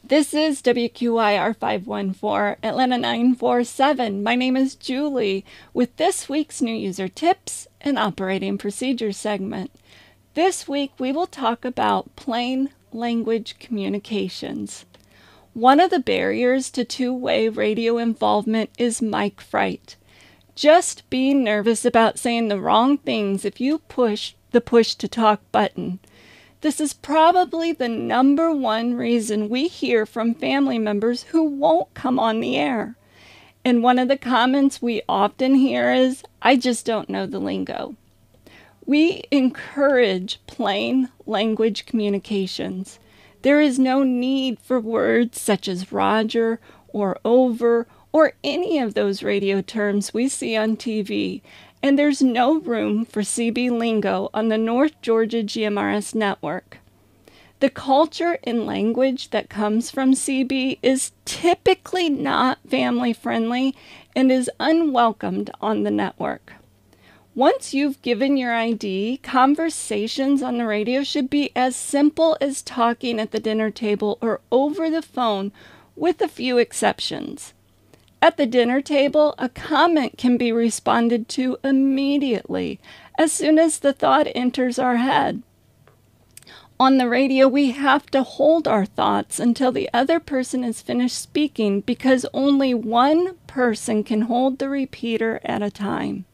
This is WQIR 514, Atlanta 947. My name is Julie with this week's New User Tips and Operating Procedures segment. This week we will talk about plain language communications. One of the barriers to two-way radio involvement is mic fright. Just being nervous about saying the wrong things if you push the push-to-talk button. This is probably the number one reason we hear from family members who won't come on the air. And one of the comments we often hear is, "I just don't know the lingo." We encourage plain language communications. There is no need for words such as Roger or over or any of those radio terms we see on TV. And there's no room for CB lingo on the North Georgia GMRS Network. The culture and language that comes from CB is typically not family-friendly and is unwelcomed on the network. Once you've given your ID, conversations on the radio should be as simple as talking at the dinner table or over the phone, with a few exceptions. At the dinner table, a comment can be responded to immediately, as soon as the thought enters our head. On the radio, we have to hold our thoughts until the other person is finished speaking because only one person can hold the repeater at a time.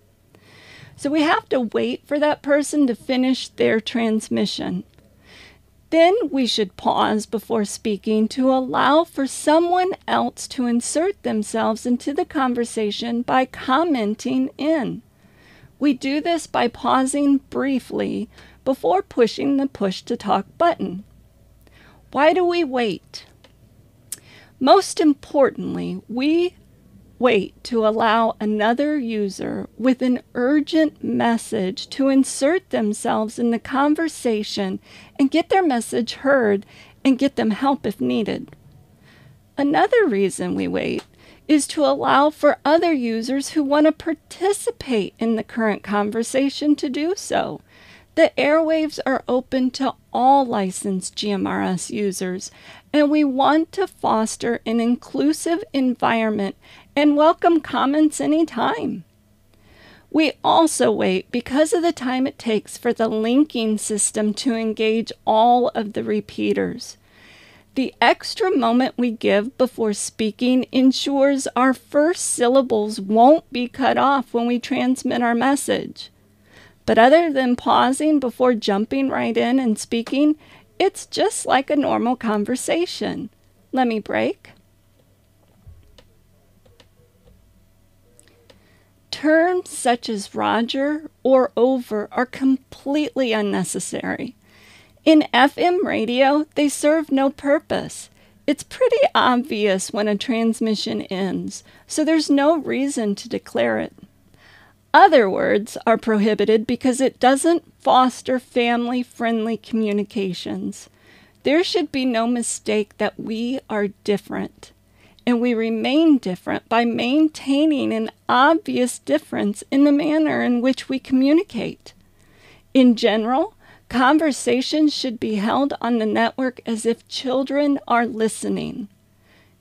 So we have to wait for that person to finish their transmission. Then we should pause before speaking to allow for someone else to insert themselves into the conversation by commenting in. We do this by pausing briefly before pushing the push-to-talk button. Why do we wait? Most importantly, we wait to allow another user with an urgent message to insert themselves in the conversation and get their message heard and get them help if needed. Another reason we wait is to allow for other users who want to participate in the current conversation to do so. The airwaves are open to all licensed GMRS users, and we want to foster an inclusive environment and welcome comments anytime. We also wait because of the time it takes for the linking system to engage all of the repeaters. The extra moment we give before speaking ensures our first syllables won't be cut off when we transmit our message. But other than pausing before jumping right in and speaking, it's just like a normal conversation. Let me break. Terms such as Roger or over are completely unnecessary. In FM radio, they serve no purpose. It's pretty obvious when a transmission ends, so there's no reason to declare it. Other words are prohibited because it doesn't foster family-friendly communications. There should be no mistake that we are different, and we remain different by maintaining an obvious difference in the manner in which we communicate. In general, conversations should be held on the network as if children are listening.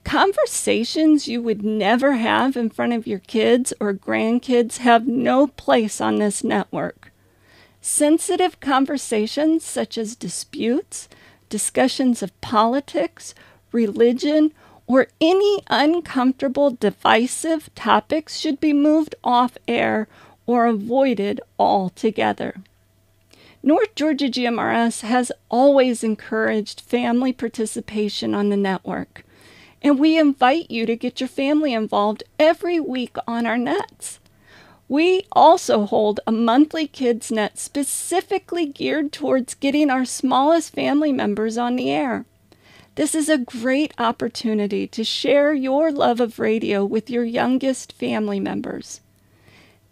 Conversations you would never have in front of your kids or grandkids have no place on this network. Sensitive conversations such as disputes, discussions of politics, religion, or any uncomfortable, divisive topics should be moved off air or avoided altogether. North Georgia GMRS has always encouraged family participation on the network, and we invite you to get your family involved every week on our nets. We also hold a monthly kids net specifically geared towards getting our smallest family members on the air. This is a great opportunity to share your love of radio with your youngest family members.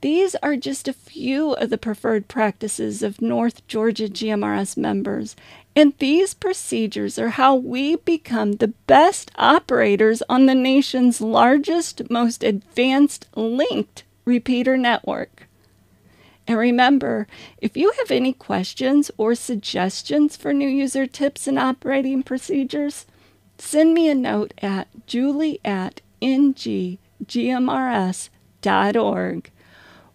These are just a few of the preferred practices of North Georgia GMRS members, and these procedures are how we become the best operators on the nation's largest, most advanced linked repeater network. And remember, if you have any questions or suggestions for new user tips and operating procedures, send me a note at julie@nggmrs.org.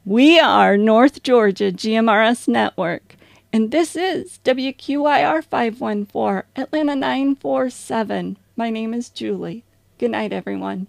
We are North Georgia GMRS Network, and this is WQIR 514, Atlanta 947. My name is Julie. Good night, everyone.